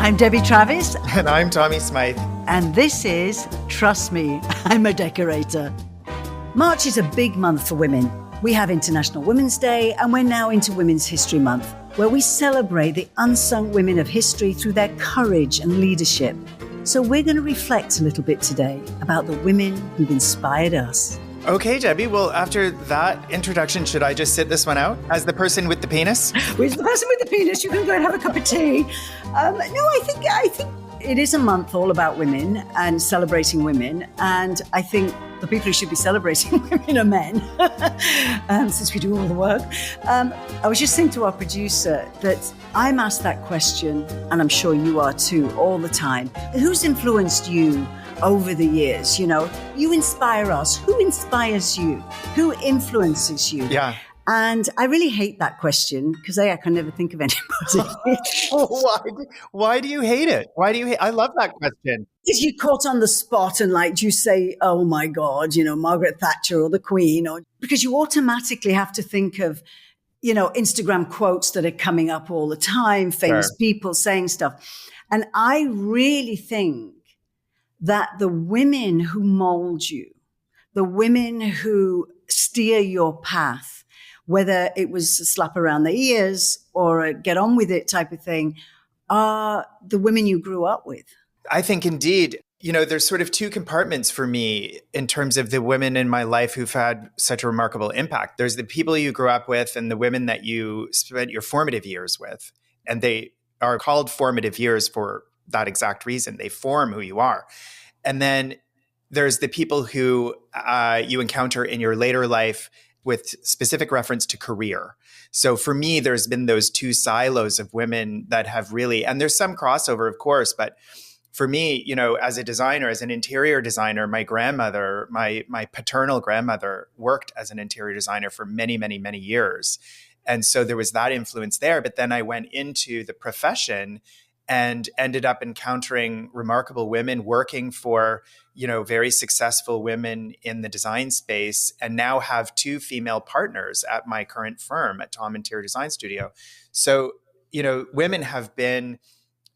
I'm Debbie Travis. And I'm Tommy Smythe. And this is Trust Me, I'm a Decorator. March is a big month for women. We have International Women's Day, and we're now into Women's History Month, where we celebrate the unsung women of history through their courage and leadership. So we're going to reflect a little bit today about the women who've inspired us. Okay, Debbie. Well, after that introduction, should I just sit this one out as the person with the penis? Who's the person with the penis? You can go and have a cup of tea. I think it is a month all about women and celebrating women. And I think the people who should be celebrating women are men, since we do all the work. I was just saying to our producer that I'm asked that question, and I'm sure you are too, all the time. Who's influenced you over the years? You know, you inspire us. Who inspires you? Who influences you? Yeah. And I really hate that question because I can never think of anybody. Why do you hate it? I love that question. If you're caught on the spot and do you say, oh my God, Margaret Thatcher or the Queen, or because you automatically have to think of, Instagram quotes that are coming up all the time, famous people saying stuff. And I really think that the women who mold you, the women who steer your path, whether it was a slap around the ears or a get on with it type of thing, are the women you grew up with. I think indeed, there's sort of two compartments for me in terms of the women in my life who've had such a remarkable impact. There's the people you grew up with and the women that you spent your formative years with. And they are called formative years for that exact reason. They form who you are. And then there's the people who you encounter in your later life with specific reference to career. So for me, there's been those two silos of women that have really, and there's some crossover, of course, but for me, as a designer, as an interior designer, my grandmother, my paternal grandmother worked as an interior designer for many, many, many years. And so there was that influence there. But then I went into the profession and ended up encountering remarkable women working for, very successful women in the design space, and now have two female partners at my current firm at Tom Interior Design Studio. So, women have been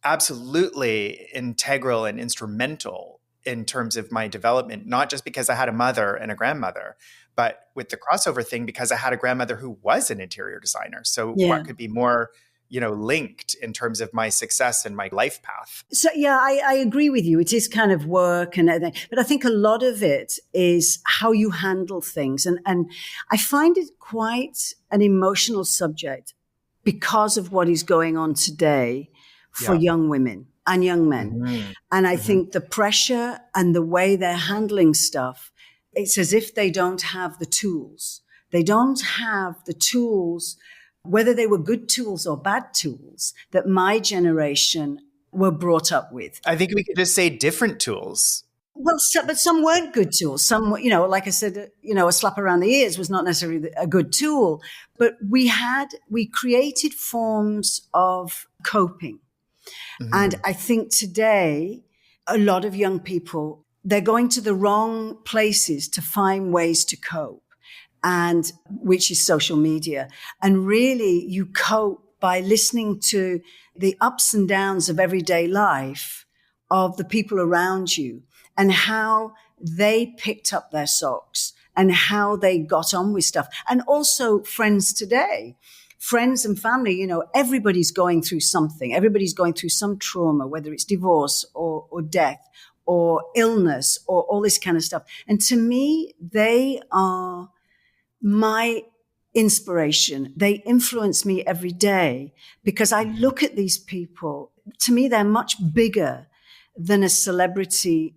absolutely integral and instrumental in terms of my development, not just because I had a mother and a grandmother, but with the crossover thing, because I had a grandmother who was an interior designer. So what could be more linked in terms of my success and my life path. So, I agree with you. It is kind of work and everything, but I think a lot of it is how you handle things. And I find it quite an emotional subject because of what is going on today for young women and young men. Mm-hmm. And I think the pressure and the way they're handling stuff, it's as if they don't have the tools. They don't have the tools, whether they were good tools or bad tools, that my generation were brought up with. I think we could just say different tools. Well, but some weren't good tools. Some, like I said, a slap around the ears was not necessarily a good tool, but we created forms of coping. Mm-hmm. And I think today, a lot of young people, they're going to the wrong places to find ways to cope. And which is social media. And really you cope by listening to the ups and downs of everyday life of the people around you and how they picked up their socks and how they got on with stuff. And also friends today, friends and family, everybody's going through something. Everybody's going through some trauma, whether it's divorce or death or illness or all this kind of stuff. And to me, they are my inspiration. They influence me every day because I look at these people. To me, they're much bigger than a celebrity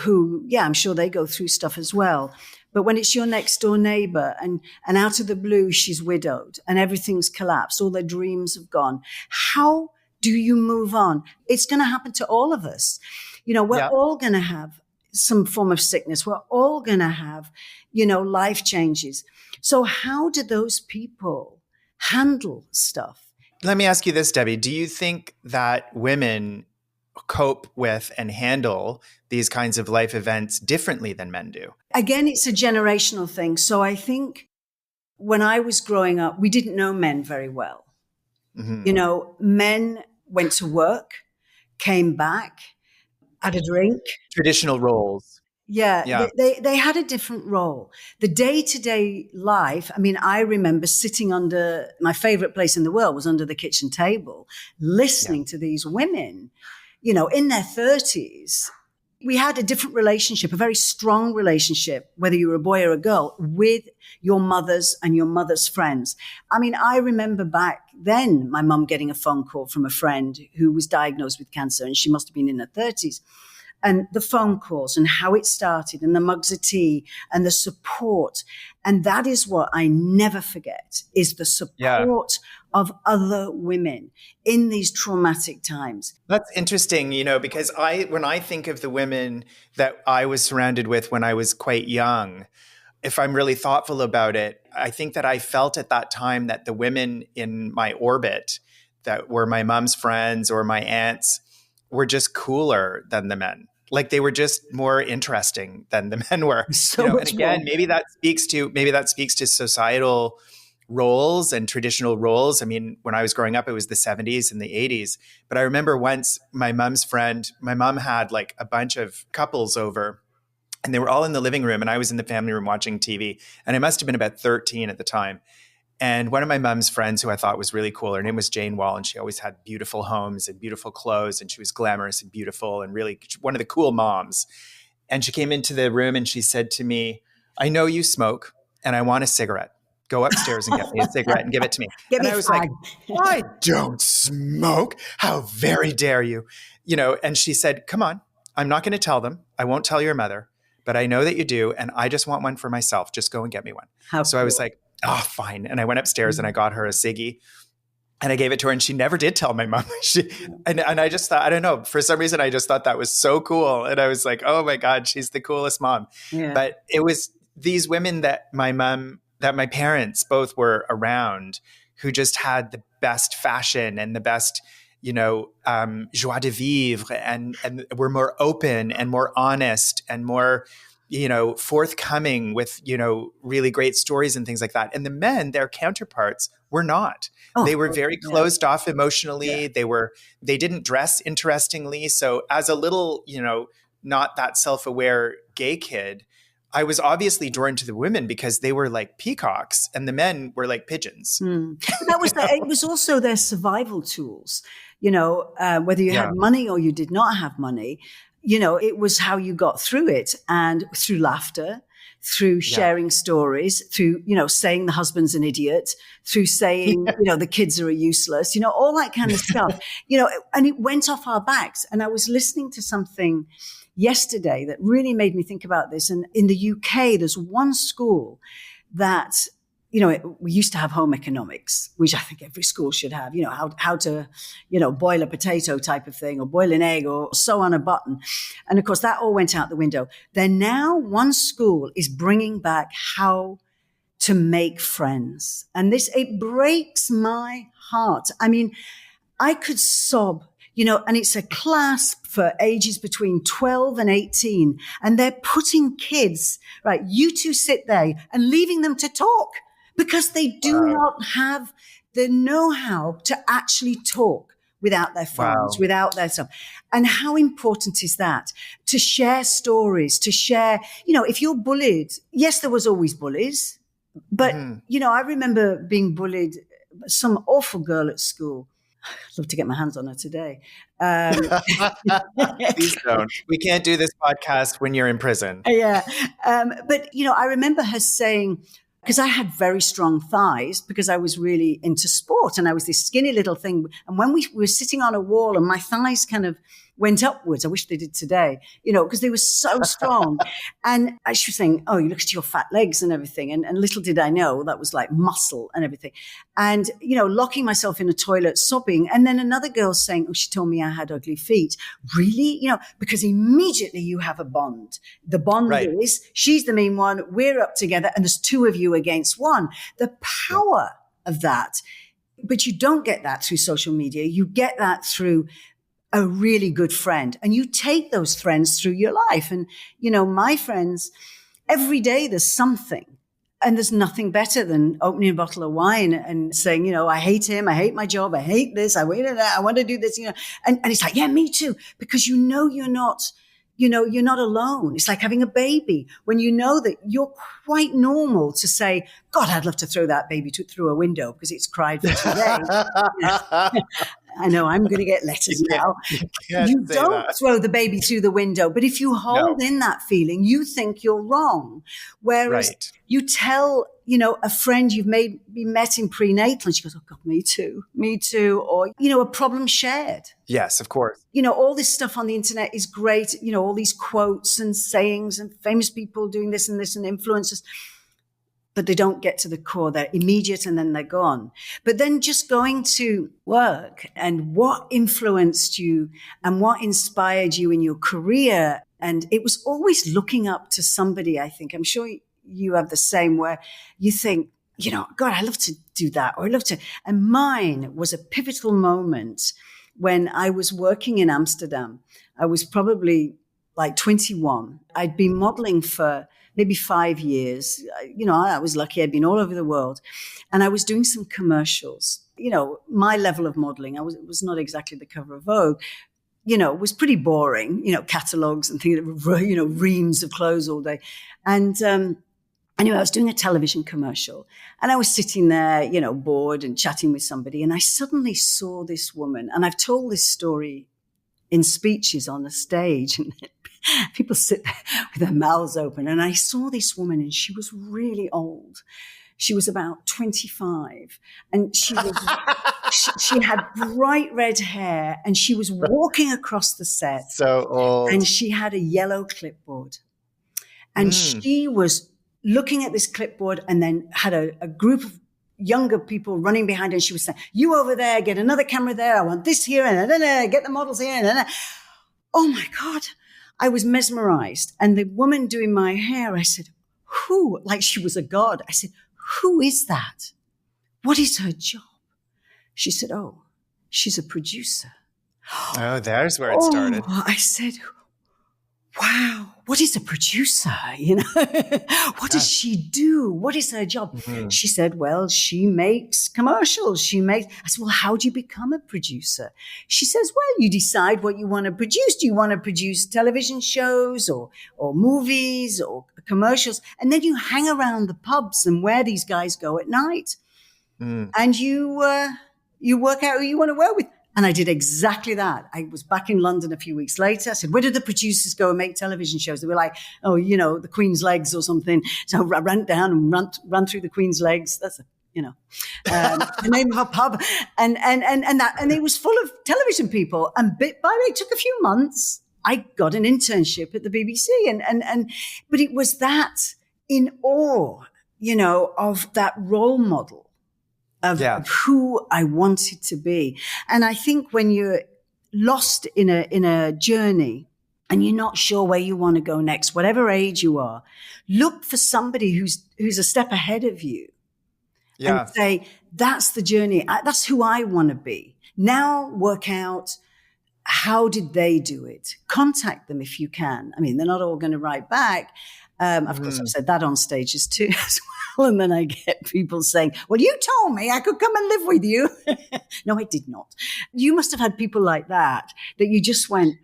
who, I'm sure they go through stuff as well. But when it's your next door neighbor and out of the blue, she's widowed and everything's collapsed, all their dreams have gone. How do you move on? It's going to happen to all of us. We're all going to have some form of sickness. We're all going to have, life changes. So how do those people handle stuff? Let me ask you this, Debbie. Do you think that women cope with and handle these kinds of life events differently than men do? Again, it's a generational thing. So I think when I was growing up, we didn't know men very well. Mm-hmm. Men went to work, came back, had a drink. Traditional roles. Yeah, Yeah. they had a different role. The day-to-day life, I mean, I remember sitting under, my favorite place in the world was under the kitchen table, listening to these women, in their 30s. We had a different relationship, a very strong relationship, whether you were a boy or a girl, with your mothers and your mother's friends. I mean, I remember back then my mum getting a phone call from a friend who was diagnosed with cancer, and she must have been in her 30s. And the phone calls and how it started and the mugs of tea and the support. And that is what I never forget, is the support of other women in these traumatic times. That's interesting, because when I think of the women that I was surrounded with when I was quite young, if I'm really thoughtful about it, I think that I felt at that time that the women in my orbit that were my mom's friends or my aunts were just cooler than the men. Like they were just more interesting than the men were. So And again, maybe that speaks to societal roles and traditional roles. I mean, when I was growing up, it was the 70s and the 80s. But I remember once my mom had like a bunch of couples over, and they were all in the living room, and I was in the family room watching TV. And I must have been about 13 at the time. And one of my mom's friends, who I thought was really cool, her name was Jane Wall, and she always had beautiful homes and beautiful clothes, and she was glamorous and beautiful and really one of the cool moms. And she came into the room and she said to me, "I know you smoke, and I want a cigarette. Go upstairs and get me a cigarette and give it to me." And I was like, "I don't smoke. How very dare you?" And she said, "Come on, I'm not going to tell them. I won't tell your mother, but I know that you do, and I just want one for myself. Just go and get me one." So I was like, "Oh, fine." And I went upstairs and I got her a ciggy and I gave it to her, and she never did tell my mom. And I just thought, I don't know, for some reason, I just thought that was so cool. And I was like, oh my God, she's the coolest mom. Yeah. But it was these women that my parents both were around, who just had the best fashion and the best, joie de vivre, and were more open and more honest and more, forthcoming with, really great stories and things like that. And the men, their counterparts, were not. They were very closed off emotionally. Yeah. They didn't dress interestingly. So as a little, not that self-aware gay kid, I was obviously drawn to the women because they were like peacocks and the men were like pigeons. It was also their survival tools, whether you had money or you did not have money. It was how you got through it, and through laughter, through sharing stories, through, saying the husband's an idiot, through saying, the kids are useless, all that kind of stuff, and it went off our backs. And I was listening to something yesterday that really made me think about this. And in the UK, there's one school that, we used to have home economics, which I think every school should have, how to, boil a potato type of thing, or boil an egg, or sew on a button. And of course, that all went out the window. Then now one school is bringing back how to make friends. And it breaks my heart. I mean, I could sob, and it's a class for ages between 12 and 18. And they're putting kids, right, you two sit there, and leaving them to talk, because they do not have the know-how to actually talk without their phones, without their stuff. And how important is that? To share stories, to share, if you're bullied, yes, there was always bullies, but, I remember being bullied, some awful girl at school. I'd love to get my hands on her today. Please don't. We can't do this podcast when you're in prison. Yeah. But, I remember her saying, because I had very strong thighs, because I was really into sport, and I was this skinny little thing. And when we were sitting on a wall and my thighs kind of went upwards, I wish they did today, because they were so strong. And she was saying, "Oh, you look at your fat legs and everything." And little did I know that was like muscle and everything. And, locking myself in a toilet, sobbing. And then another girl saying, "Oh, she told me I had ugly feet." Really? Because immediately you have a bond. The bond is she's the mean one, we're up together, and there's two of you against one. The power of that. But you don't get that through social media. You get that through a really good friend, and you take those friends through your life. And, my friends, every day there's something. And there's nothing better than opening a bottle of wine and saying, you know, I hate him. I hate my job. I hate this. I want to do this, you know. And it's like, yeah, me too. Because you know, you're not alone. It's like having a baby when you know that you're quite normal to say, God, I'd love to throw that baby through a window because it's cried for 2 days. I know I'm going to get letters now. You don't throw the baby through the window. But if you hold in that feeling, you think you're wrong. Whereas you tell, you know, a friend you've maybe met in prenatal and she goes, oh God, me too. Or, you know, a problem shared. Yes, of course. You know, all this stuff on the internet is great. You know, all these quotes and sayings and famous people doing this and influencers. But they don't get to the core. They're immediate and then they're gone. But then just going to work and what influenced you and what inspired you in your career. And it was always looking up to somebody, I think. I'm sure you have the same, where you think, you know, God, I love to do that, or I love to. And mine was a pivotal moment when I was working in Amsterdam. I was probably like 21. I'd been modeling for maybe 5 years. You know, I was lucky. I'd been all over the world. And I was doing some commercials. You know, my level of modeling, it was not exactly the cover of Vogue. You know, it was pretty boring, you know, catalogs and things, you know, reams of clothes all day. And anyway, I was doing a television commercial and I was sitting there, you know, bored and chatting with somebody. And I suddenly saw this woman, and I've told this story in speeches on the stage, and people sit there with their mouths open. And I saw this woman, and she was really old. She was about 25, and she had bright red hair, and she was walking across the set. So old. And she had a yellow clipboard. And she was looking at this clipboard and then had a group of younger people running behind her. And she was saying, you over there, get another camera there. I want this here. And get the models here. And oh my God, I was mesmerized. And the woman doing my hair, I said, who? Like she was a god. I said, who is that? What is her job? She said, oh, she's a producer. Oh, there's where it started. I said, wow, what is a producer? You know, what does she do? What is her job? Mm-hmm. She said, well, she makes commercials. I said, well, how do you become a producer? She says, well, you decide what you want to produce. Do you want to produce television shows or movies or commercials? And then you hang around the pubs and where these guys go at night. And you work out who you want to work with. And I did exactly that. I was back in London a few weeks later. I said, where did the producers go and make television shows? They were like, oh, you know, the Queen's Legs or something. So I ran down and ran through the Queen's Legs. That's the name of a pub. And it was full of television people. And bit by bit, it took a few months. I got an internship at the BBC. But it was that in awe, you know, of that role model. Of who I wanted to be. And I think when you're lost in a journey and you're not sure where you want to go next, whatever age you are, look for somebody who's a step ahead of you and say, that's the journey. That's who I want to be. Now work out, how did they do it? Contact them if you can. I mean, they're not all going to write back. Of course, I've said that on stages too as well. And then I get people saying, well, you told me I could come and live with you. No, I did not. You must have had people like that you just went,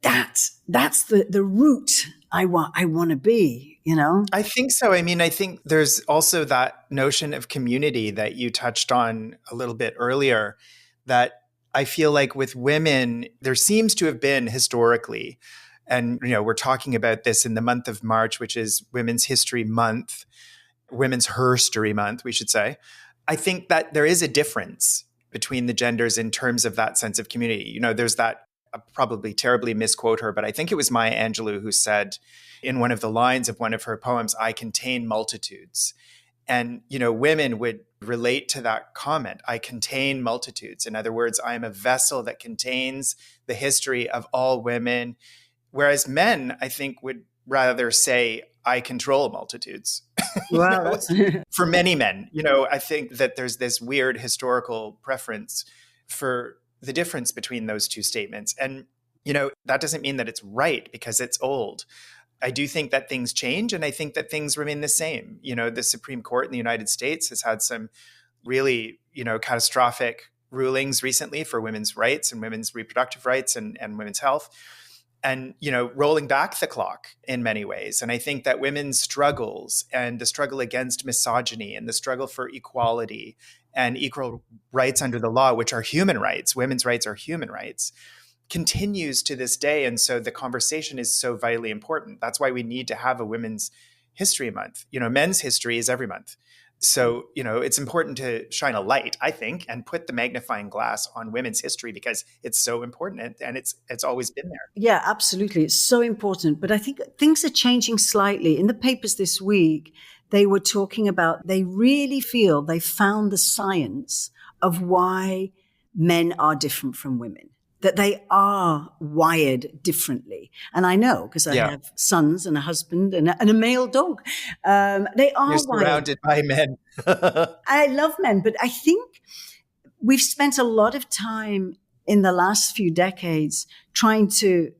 that's the route I want to be, you know? I think so. I mean, I think there's also that notion of community that you touched on a little bit earlier, that I feel like with women, there seems to have been historically, and, you know, we're talking about this in the month of March, which is Women's History Month, Women's Herstory Month, we should say. I think that there is a difference between the genders in terms of that sense of community. You know, there's that, I'll probably terribly misquote her, but I think it was Maya Angelou who said in one of the lines of one of her poems, I contain multitudes. And, you know, women would relate to that comment. I contain multitudes. In other words, I am a vessel that contains the history of all women. Whereas men, I think, would rather say, I control multitudes. Wow. For many men, you know, I think that there's this weird historical preference for the difference between those two statements. And, you know, that doesn't mean that it's right because it's old. I do think that things change, and I think that things remain the same. The Supreme Court in the United States has had some really, catastrophic rulings recently for women's rights and women's reproductive rights and women's health. And, rolling back the clock in many ways. And I think that women's struggles and the struggle against misogyny and the struggle for equality and equal rights under the law, which are human rights, women's rights are human rights, continues to this day. And so the conversation is so vitally important. That's why we need to have a Women's History Month. Men's history is every month. So, it's important to shine a light, I think, and put the magnifying glass on women's history because it's so important and it's always been there. Yeah, absolutely. It's so important. But I think things are changing slightly. In the papers this week, they were talking about, they really feel they found the science of why men are different from women, that they are wired differently. And I know because I have sons and a husband and a male dog. They are You're surrounded by men. I love men, but I think we've spent a lot of time in the last few decades trying to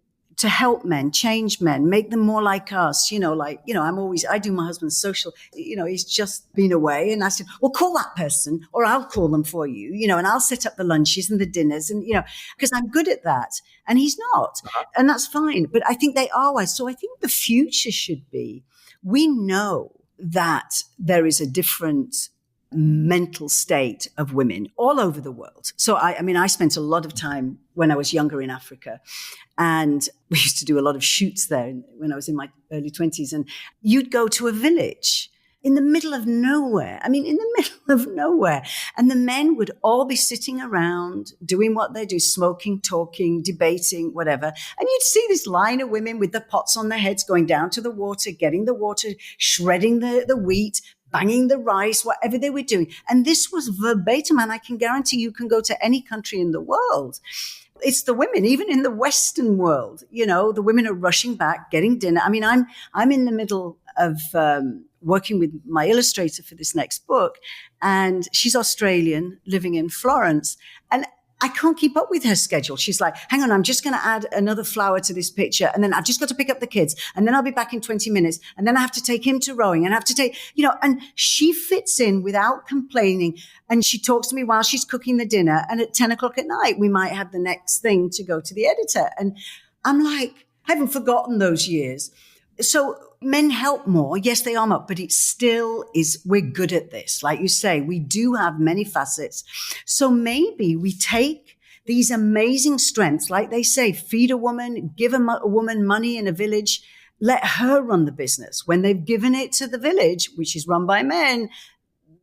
help men, change men, make them more like us. I do my husband's social, he's just been away and I said, well, call that person or I'll call them for you, and I'll set up the lunches and the dinners and, because I'm good at that. And he's not. And that's fine. But I think they are wise. So I think the future should be, we know that there is a different mental state of women all over the world. So I spent a lot of time when I was younger in Africa, and we used to do a lot of shoots there when I was in my early 20s. And you'd go to a village in the middle of nowhere. And the men would all be sitting around doing what they do, smoking, talking, debating, whatever. And you'd see this line of women with the pots on their heads going down to the water, getting the water, shredding the wheat, banging the rice, whatever they were doing. And this was verbatim. And I can guarantee you can go to any country in the world. It's the women, even in the Western world, the women are rushing back, getting dinner. I mean, I'm in the middle of working with my illustrator for this next book, and she's Australian, living in Florence. And I can't keep up with her schedule. She's like, hang on, I'm just going to add another flower to this picture. And then I've just got to pick up the kids. And then I'll be back in 20 minutes. And then I have to take him to rowing and I have to take, and she fits in without complaining. And she talks to me while she's cooking the dinner. And at 10 o'clock at night, we might have the next thing to go to the editor. And I'm like, I haven't forgotten those years. So men help more. Yes, they arm up, but it still is, we're good at this. Like you say, we do have many facets. So maybe we take these amazing strengths, like they say, feed a woman, give a woman money in a village, let her run the business. When they've given it to the village, which is run by men,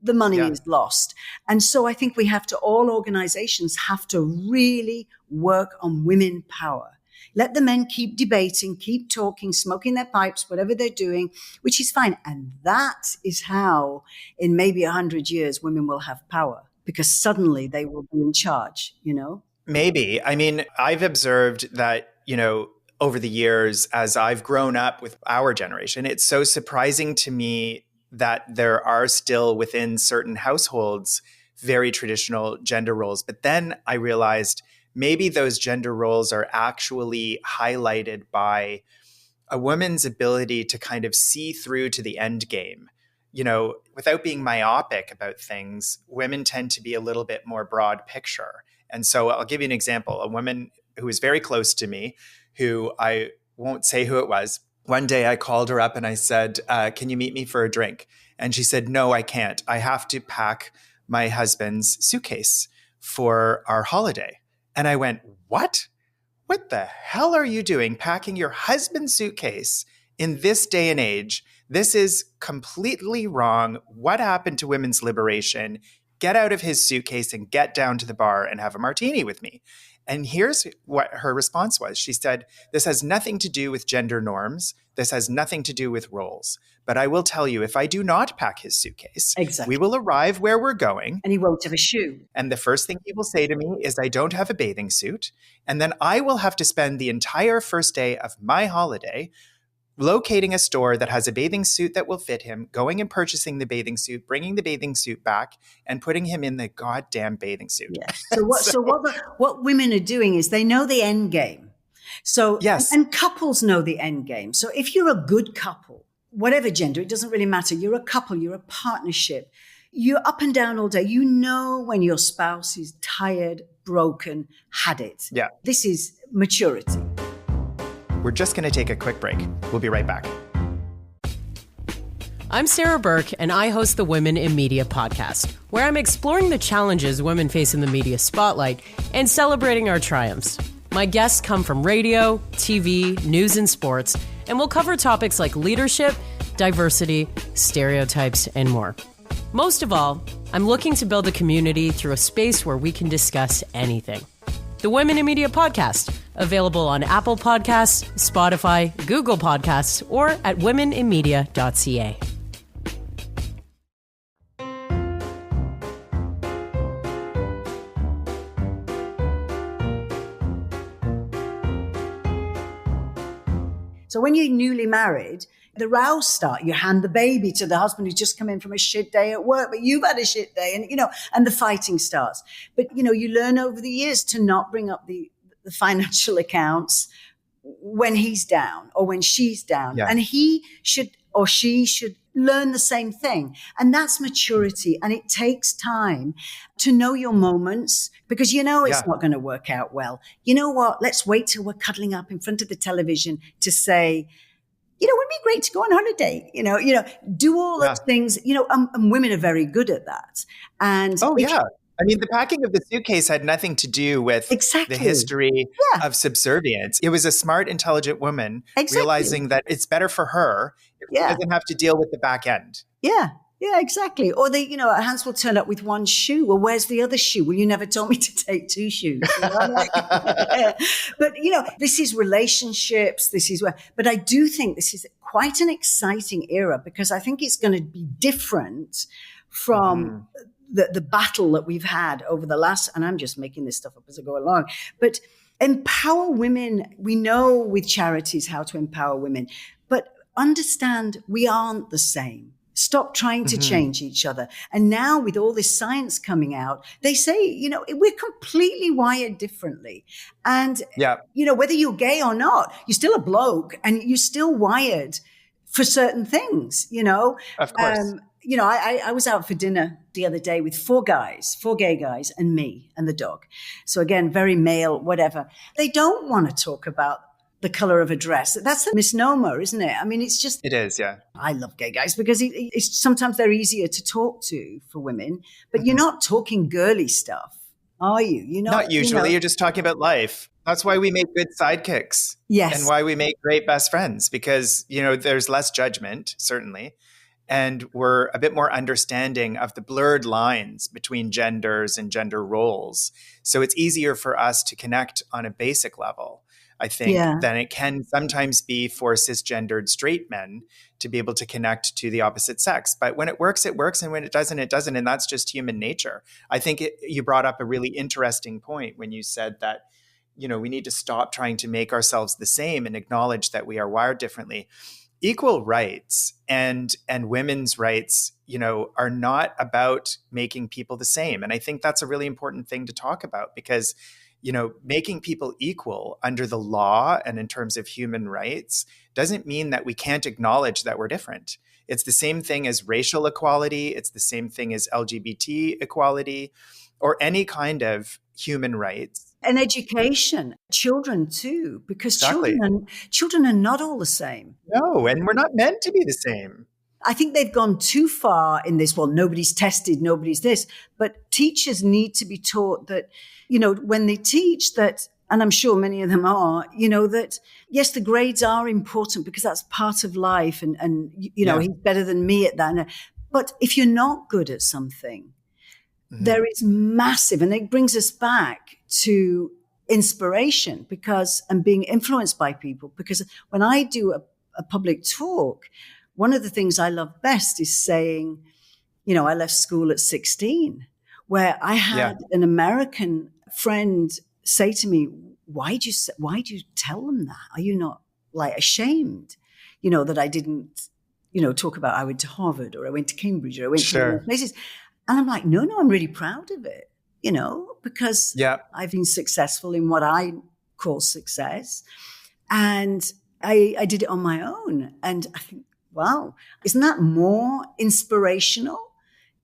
the money is lost. And so I think all organizations have to really work on women power. Let the men keep debating, keep talking, smoking their pipes, whatever they're doing, which is fine. And that is how, in maybe 100 years, women will have power, because suddenly they will be in charge, Maybe. I mean, I've observed that, over the years, as I've grown up with our generation, it's so surprising to me that there are still within certain households very traditional gender roles. But then I realized maybe those gender roles are actually highlighted by a woman's ability to kind of see through to the end game. Without being myopic about things, women tend to be a little bit more broad picture. And so I'll give you an example. A woman who is very close to me, who I won't say who it was. One day I called her up and I said, can you meet me for a drink? And she said, no, I can't. I have to pack my husband's suitcase for our holiday. And I went, what? What the hell are you doing packing your husband's suitcase in this day and age? This is completely wrong. What happened to women's liberation? Get out of his suitcase and get down to the bar and have a martini with me. And here's what her response was. She said, this has nothing to do with gender norms. This has nothing to do with roles. But I will tell you, if I do not pack his suitcase, we will arrive where we're going. And he won't have a shoe. And the first thing he will say to me is, I don't have a bathing suit. And then I will have to spend the entire first day of my holiday locating a store that has a bathing suit that will fit him, going and purchasing the bathing suit, bringing the bathing suit back, and putting him in the goddamn bathing suit. Yeah. So what women are doing is they know the end game. So, Yes. and couples know the end game. So if you're a good couple, whatever gender, it doesn't really matter. You're a couple, you're a partnership. You're up and down all day. You know when your spouse is tired, broken, had it. Yeah. This is maturity. We're just going to take a quick break. We'll be right back. I'm Sarah Burke, and I host the Women in Media podcast, where I'm exploring the challenges women face in the media spotlight and celebrating our triumphs. My guests come from radio, TV, news, and sports, and we'll cover topics like leadership, diversity, stereotypes, and more. Most of all, I'm looking to build a community through a space where we can discuss anything. The Women in Media podcast, available on Apple Podcasts, Spotify, Google Podcasts, or at womeninmedia.ca. So when you're newly married, the rows start. You hand the baby to the husband who's just come in from a shit day at work, but you've had a shit day, and and the fighting starts. But you learn over the years to not bring up the financial accounts when he's down or when she's down, and he should or she should learn the same thing. And that's maturity. And it takes time to know your moments because it's not going to work out well. You know what? Let's wait till we're cuddling up in front of the television to say, it would be great to go on holiday, do all those things, and women are very good at that. And I mean, the packing of the suitcase had nothing to do with the history of subservience. It was a smart, intelligent woman realizing that it's better for her if she doesn't have to deal with the back end. Yeah, exactly. Or Hans will turn up with one shoe. Well, where's the other shoe? Well, you never told me to take two shoes. But, this is relationships. But I do think this is quite an exciting era because I think it's going to be different from the battle that we've had over the last, and I'm just making this stuff up as I go along, but empower women. We know with charities how to empower women, but understand we aren't the same. Stop trying to change each other. And now with all this science coming out, they say, we're completely wired differently. And, whether you're gay or not, you're still a bloke and you're still wired for certain things, Of course. I was out for dinner the other day with four gay guys and me and the dog. So again, very male, whatever. They don't want to talk about the color of a dress. That's a misnomer, isn't it? I mean, it's just... It is, yeah. I love gay guys because it's sometimes they're easier to talk to for women, but you're not talking girly stuff, are you? You're not usually. You're just talking about life. That's why we make good sidekicks. Yes. And why we make great best friends because, there's less judgment, certainly. And we're a bit more understanding of the blurred lines between genders and gender roles. So it's easier for us to connect on a basic level, I think, than it can sometimes be for cisgendered straight men to be able to connect to the opposite sex. But when it works, it works. And when it doesn't, it doesn't. And that's just human nature. I think you brought up a really interesting point when you said that, we need to stop trying to make ourselves the same and acknowledge that we are wired differently. Equal rights and women's rights, are not about making people the same. And I think that's a really important thing to talk about because, making people equal under the law and in terms of human rights doesn't mean that we can't acknowledge that we're different. It's the same thing as racial equality. It's the same thing as LGBT equality or any kind of human rights. And education, children too, because children are not all the same. No, and we're not meant to be the same. I think they've gone too far in this. Well, nobody's tested, nobody's this. But teachers need to be taught that, when they teach that, and I'm sure many of them are, that, yes, the grades are important because that's part of life. And he's better than me at that. But if you're not good at something, there is massive, and it brings us back to inspiration and being influenced by people. Because when I do a public talk, one of the things I love best is saying, I left school at 16, where I had an American friend say to me, why do you tell them that? Are you not ashamed, that I didn't, talk about I went to Harvard or I went to Cambridge or I went to places. And I'm like, no, I'm really proud of it, because I've been successful in what I call success. And I did it on my own. And I think, wow, isn't that more inspirational?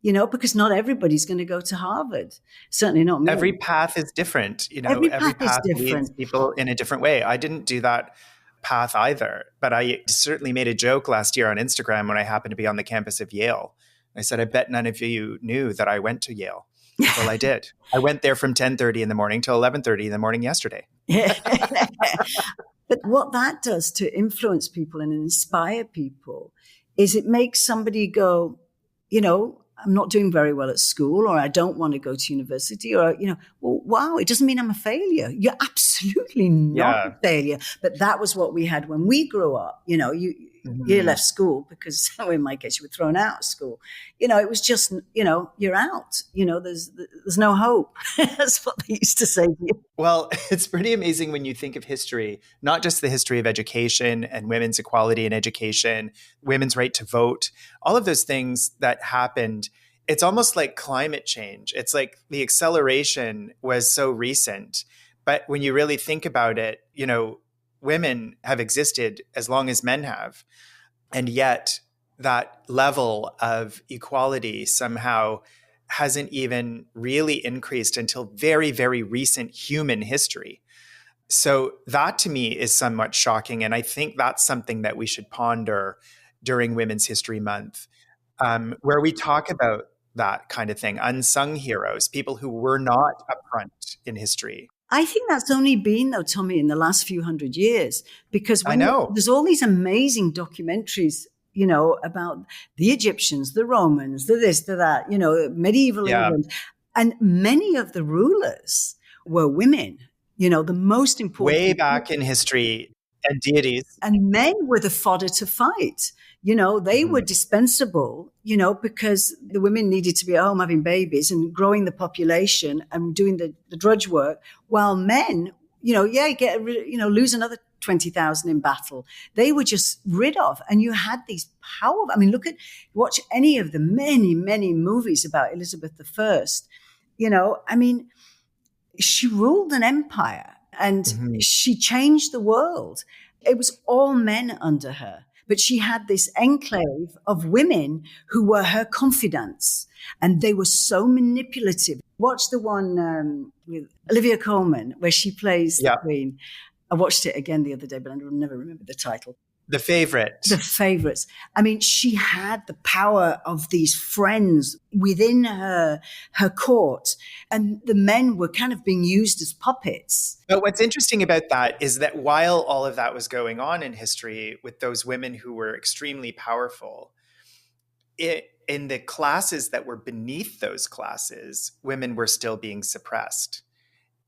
Because not everybody's going to go to Harvard. Certainly not me. Every path is different. Every Every path is path leads different. people in a different way. I didn't do that path either, but I certainly made a joke last year on Instagram when I happened to be on the campus of Yale. I said, I bet none of you knew that I went to Yale. Well, I did. I went there from 10:30 in the morning till 11:30 in the morning yesterday. But what that does to influence people and inspire people is it makes somebody go, I'm not doing very well at school, or I don't want to go to university, or, well, wow, it doesn't mean I'm a failure. You're absolutely not a failure. But that was what we had when we grew up. You left school because, in my case, you were thrown out of school. It was just, you're out. There's no hope. That's what they used to say to you. Well, it's pretty amazing when you think of history, not just the history of education and women's equality in education, women's right to vote, all of those things that happened. It's almost like climate change. It's like the acceleration was so recent. But when you really think about it, women have existed as long as men have. And yet that level of equality somehow hasn't even really increased until very, very recent human history. So that to me is somewhat shocking. And I think that's something that we should ponder during Women's History Month, where we talk about that kind of thing, unsung heroes, people who were not upfront in history. I think that's only been, though, Tommy, in the last few hundred years, because there's all these amazing documentaries, about the Egyptians, the Romans, the this, the that, medieval England. And many of the rulers were women, the most important. Way back in history, and deities. And men were the fodder to fight. They were dispensable, because the women needed to be at home having babies and growing the population and doing the drudge work, while men, lose another 20,000 in battle. They were just rid of. And you had these watch any of the many, many movies about Elizabeth I. She ruled an empire and she changed the world. It was all men under her. But she had this enclave of women who were her confidants, and they were so manipulative. Watch the one with Olivia Colman, where she plays the Queen. I watched it again the other day, but I never remember the title. The Favourite. The Favourites. She had the power of these friends within her court, and the men were kind of being used as puppets. But what's interesting about that is that while all of that was going on in history with those women who were extremely powerful, in the classes that were beneath those classes, women were still being suppressed.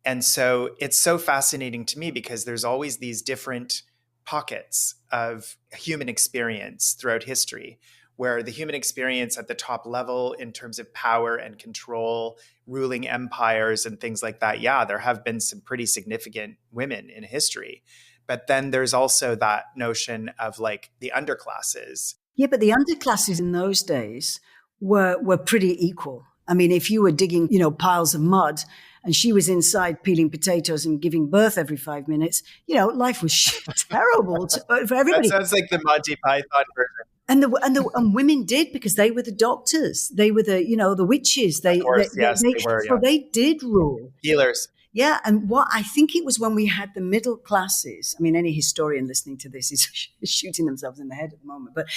And so it's so fascinating to me because there's always these different pockets of human experience throughout history, where the human experience at the top level in terms of power and control, ruling empires and things like that, there have been some pretty significant women in history. But then there's also that notion of like the underclasses. Yeah, but the underclasses in those days were pretty equal. If you were digging, piles of mud, and she was inside peeling potatoes and giving birth every 5 minutes, life was terrible for everybody. That sounds like the Monty Python version. And women did, because they were the doctors, they were the witches. They were. So they did rule. Healers. Yeah, and what I think it was when we had the middle classes. Any historian listening to this is shooting themselves in the head at the moment. But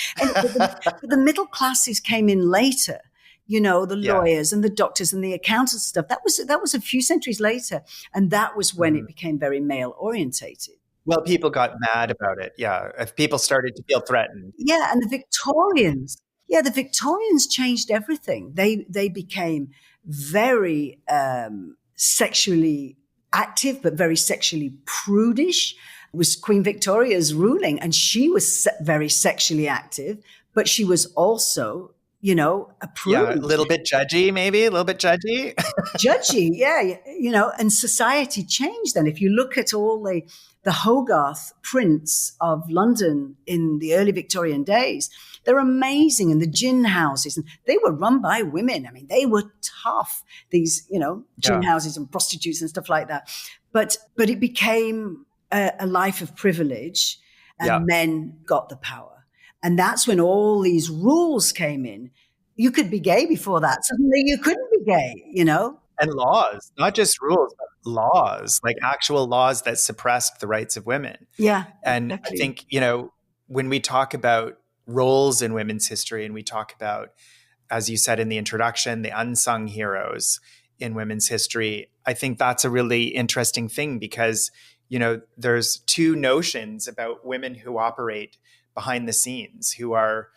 the middle classes came in later. The lawyers and the doctors and the accountants and stuff. That was a few centuries later. And that was when it became very male orientated. Well, people got mad about it. Yeah. If people started to feel threatened. Yeah. And the Victorians changed everything. They became very sexually active, but very sexually prudish. It was Queen Victoria's ruling, and she was very sexually active, but she was also a prude. Yeah, a little bit judgy, maybe, a little bit judgy. Judgy, yeah. And society changed then. If you look at all the Hogarth prints of London in the early Victorian days, they're amazing. And the gin houses, and they were run by women. They were tough, these, gin houses and prostitutes and stuff like that. but it became a life of privilege, Yeah. and men got the power. And that's when all these rules came in. You could be gay before that. Suddenly you couldn't be gay, you know? And laws, not just rules, but laws, like actual laws that suppressed the rights of women. Yeah, And I exactly. think, you know, when we talk about roles in women's history and we talk about, as you said in the introduction, the unsung heroes in women's history, I think that's a really interesting thing because, you know, there's two notions about women who operate behind the scenes, who are,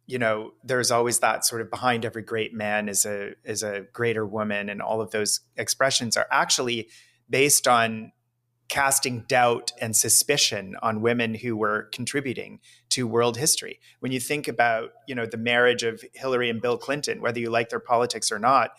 you know, there's always that sort of behind every great man is a greater woman, and all of those expressions are actually based on casting doubt and suspicion on women who were contributing to world history. When you think about, you know, the marriage of Hillary and Bill Clinton, whether you like their politics or not,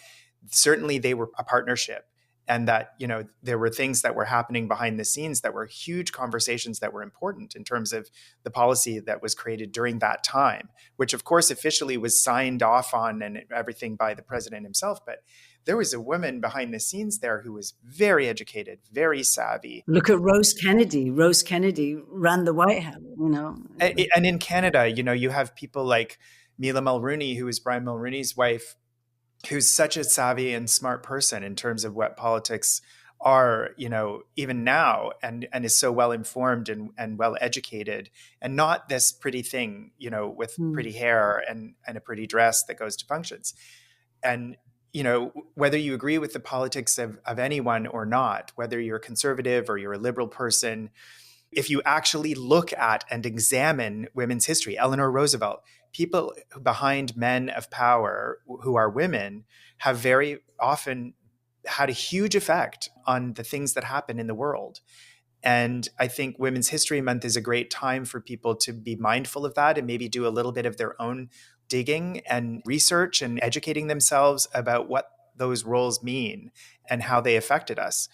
certainly they were a partnership. And that, you know, there were things that were happening behind the scenes that were huge conversations that were important in terms of the policy that was created during that time, which of course officially was signed off on and everything by the president himself. But there was a woman behind the scenes there who was very educated, very savvy. Look at Rose Kennedy. Rose Kennedy ran the White House, you know. And in Canada, you know, you have people like Mila Mulrooney, who is Brian Mulrooney's wife, who's such a savvy and smart person in terms of what politics are, you know, even now, and is so well informed and well educated, and not this pretty thing, you know, with pretty hair and a pretty dress that goes to functions. And, you know, whether you agree with the politics of anyone or not, whether you're a conservative or you're a liberal person, if you actually look at and examine women's history, Eleanor Roosevelt, people behind men of power who are women have very often had a huge effect on the things that happen in the world. And I think Women's History Month is a great time for people to be mindful of that and maybe do a little bit of their own digging and research and educating themselves about what those roles mean and how they affected us.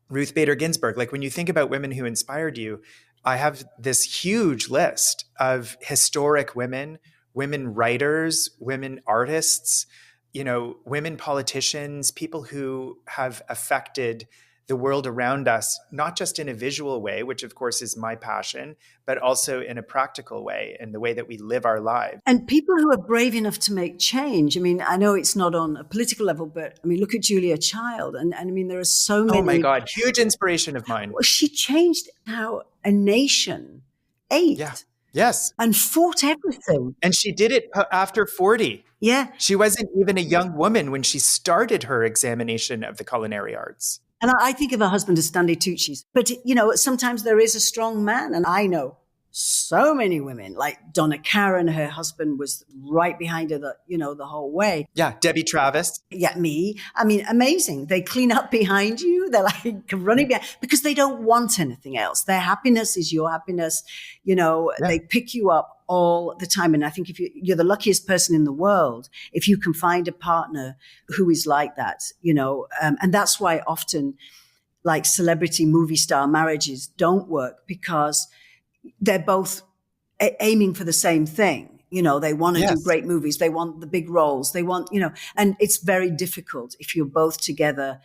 Ruth Bader Ginsburg, like when you think about women who inspired you, I have this huge list of historic women, women writers, women artists, you know, women politicians, people who have affected the world around us, not just in a visual way, which of course is my passion, but also in a practical way, in the way that we live our lives. And people who are brave enough to make change. I mean, I know it's not on a political level, but I mean, look at Julia Child. And I mean, there are so many. Oh my God, huge inspiration of mine. Well, she changed how a nation ate. Yeah. Yes. And fought everything. And she did it after 40. Yeah. She wasn't even a young woman when she started her examination of the culinary arts. And I think of her husband as Stanley Tucci's. But, you know, sometimes there is a strong man. And I know so many women, like Donna Karan, her husband was right behind her, the whole way. Yeah, Debbie Travis. Yeah, me. I mean, amazing. They clean up behind you. They're like running behind because they don't want anything else. Their happiness is your happiness. You know, They pick you up all the time. And I think if you're the luckiest person in the world, if you can find a partner who is like that, you know, and that's why often like celebrity movie star marriages don't work because they're both aiming for the same thing. You know, they want to do great movies. They want the big roles. They want, you know, and it's very difficult if you're both together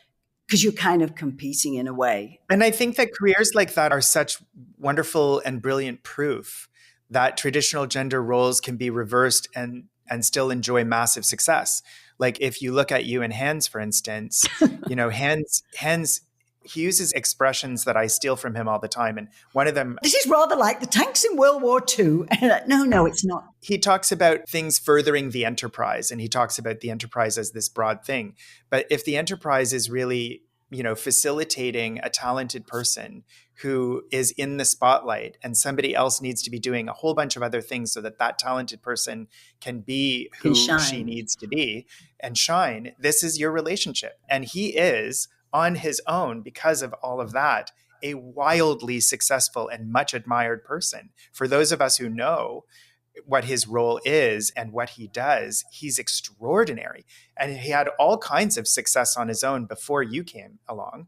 because you're kind of competing in a way. And I think that careers like that are such wonderful and brilliant proof that traditional gender roles can be reversed and still enjoy massive success. Like if you look at you and Hans, for instance, you know, Hans, he uses expressions that I steal from him all the time. And one of them... This is rather like the tanks in World War II. No, it's not. He talks about things furthering the enterprise, and he talks about the enterprise as this broad thing. But if the enterprise is really, you know, facilitating a talented person who is in the spotlight and somebody else needs to be doing a whole bunch of other things so that that talented person can be who she needs to be and shine, this is your relationship. And he is... on his own, because of all of that, a wildly successful and much admired person. For those of us who know what his role is and what he does, he's extraordinary. And he had all kinds of success on his own before you came along,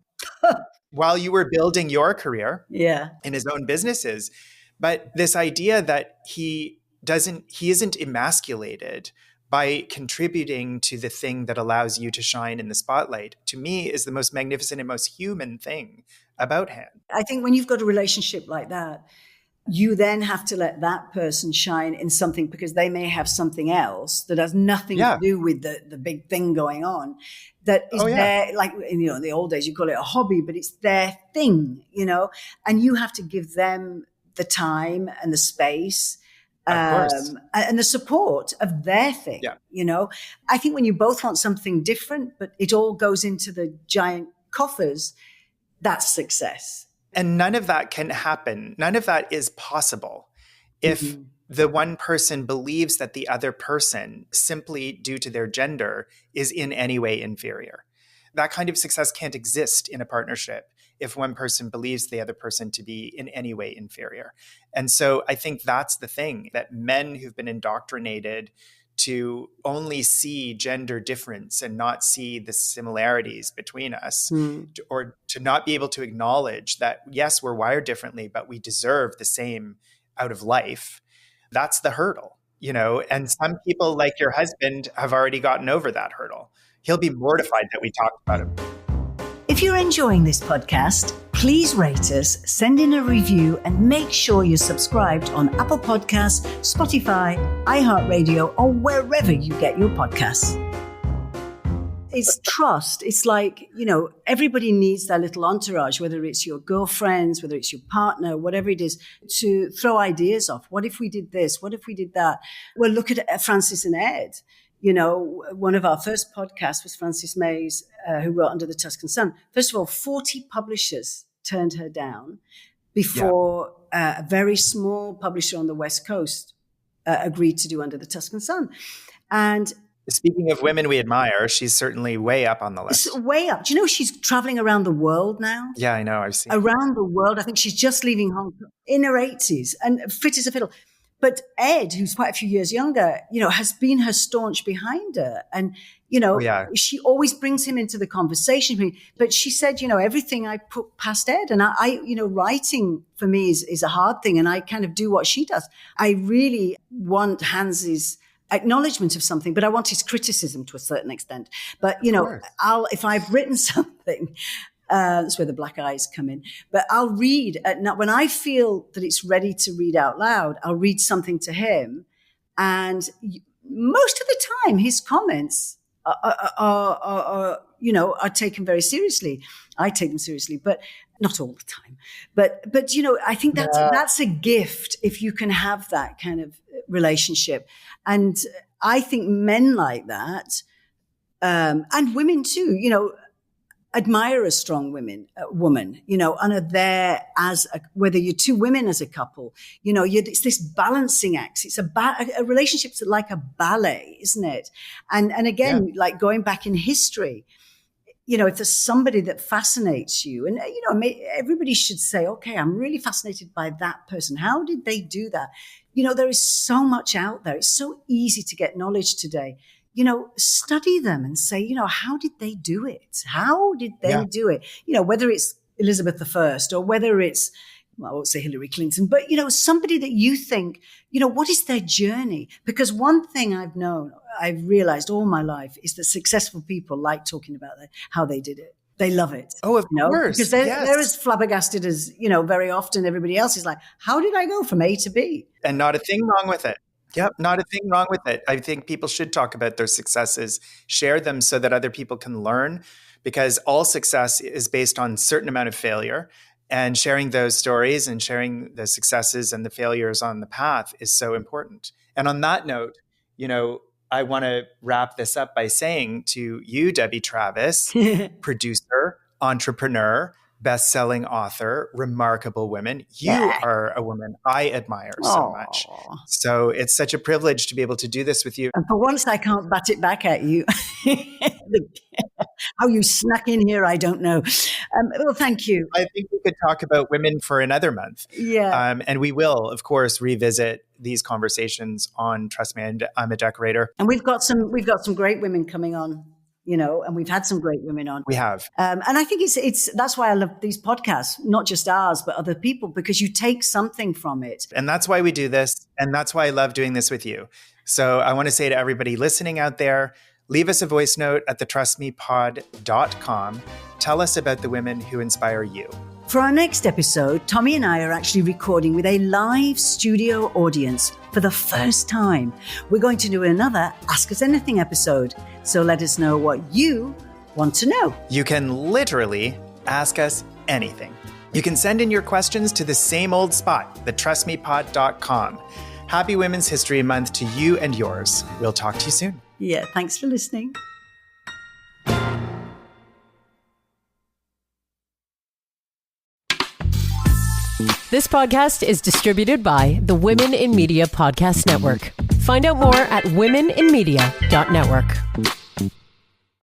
while you were building your career in his own businesses. But this idea that he isn't emasculated by contributing to the thing that allows you to shine in the spotlight, to me is the most magnificent and most human thing about hand. I think when you've got a relationship like that, you then have to let that person shine in something because they may have something else that has nothing to do with the big thing going on that is their, like, you know, in the old days, you call it a hobby, but it's their thing, you know, and you have to give them the time and the space and the support of their thing, you know. I think when you both want something different, but it all goes into the giant coffers, that's success. And none of that can happen. None of that is possible if the one person believes that the other person, simply due to their gender, is in any way inferior. That kind of success can't exist in a partnership if one person believes the other person to be in any way inferior. And so I think that's the thing, that men who've been indoctrinated to only see gender difference and not see the similarities between us, or to not be able to acknowledge that, yes, we're wired differently, but we deserve the same out of life. That's the hurdle, you know, and some people like your husband have already gotten over that hurdle. He'll be mortified that we talked about him. If you're enjoying this podcast, please rate us, send in a review, and make sure you're subscribed on Apple Podcasts, Spotify, iHeartRadio, or wherever you get your podcasts. It's trust. It's like, you know, everybody needs their little entourage, whether it's your girlfriends, whether it's your partner, whatever it is, to throw ideas off. What if we did this? What if we did that? Well, look at Francis and Ed. You know, one of our first podcasts was Frances Mays, who wrote Under the Tuscan Sun. First of all, 40 publishers turned her down before a very small publisher on the West Coast agreed to do Under the Tuscan Sun. And speaking of women we admire, she's certainly way up on the list. Way up. Do you know she's traveling around the world now? Yeah, I know. I've seen around the world. I think she's just leaving Hong Kong in her 80s and fit as a fiddle. But Ed, who's quite a few years younger, you know, has been her staunch behind her. And, you know, she always brings him into the conversation. But she said, you know, everything I put past Ed. And I you know, writing for me is a hard thing. And I kind of do what she does. I really want Hans's acknowledgement of something, but I want his criticism to a certain extent. But, you know, if I've written something, that's where the black eyes come in. But I'll read when I feel that it's ready to read out loud. I'll read something to him, and most of the time, his comments are taken very seriously. I take them seriously, but not all the time. But you know, I think that's a gift if you can have that kind of relationship, and I think men like that, and women too. You know, admire a strong woman, you know, and are there as whether you're two women as a couple, you know, it's this balancing act. It's a relationship's like a ballet, isn't it? And again, like going back in history, you know, if there's somebody that fascinates you, and, you know, everybody should say, okay, I'm really fascinated by that person. How did they do that? You know, there is so much out there. It's so easy to get knowledge today. You know, study them and say, you know, how did they do it? How did they do it? You know, whether it's Elizabeth I or whether it's, well, I won't say Hillary Clinton, but, you know, somebody that you think, you know, what is their journey? Because one thing I've realized all my life is that successful people like talking about how they did it. They love it. Oh, of course. Because they're as flabbergasted as, you know, very often everybody else is like, how did I go from A to B? And not a thing wrong with it. Yep, not a thing wrong with it. I think people should talk about their successes, share them so that other people can learn, because all success is based on a certain amount of failure. And sharing those stories and sharing the successes and the failures on the path is so important. And on that note, you know, I want to wrap this up by saying to you, Debbie Travis, producer, entrepreneur, best-selling author, remarkable woman. You are a woman I admire so much. So it's such a privilege to be able to do this with you. And for once, I can't bat it back at you. How you snuck in here, I don't know. Well, thank you. I think we could talk about women for another month. Yeah. And we will, of course, revisit these conversations on Trust Me, I'm a Decorator. And we've got some great women coming on. You know, and we've had some great women on. We have. And I think it's that's why I love these podcasts, not just ours, but other people, because you take something from it. And that's why we do this. And that's why I love doing this with you. So I want to say to everybody listening out there, leave us a voice note at thetrustmepod.com. Tell us about the women who inspire you. For our next episode, Tommy and I are actually recording with a live studio audience for the first time. We're going to do another Ask Us Anything episode, so let us know what you want to know. You can literally ask us anything. You can send in your questions to the same old spot, thetrustmepod.com. Happy Women's History Month to you and yours. We'll talk to you soon. Yeah, thanks for listening. This podcast is distributed by the Women in Media Podcast Network. Find out more at womeninmedia.network.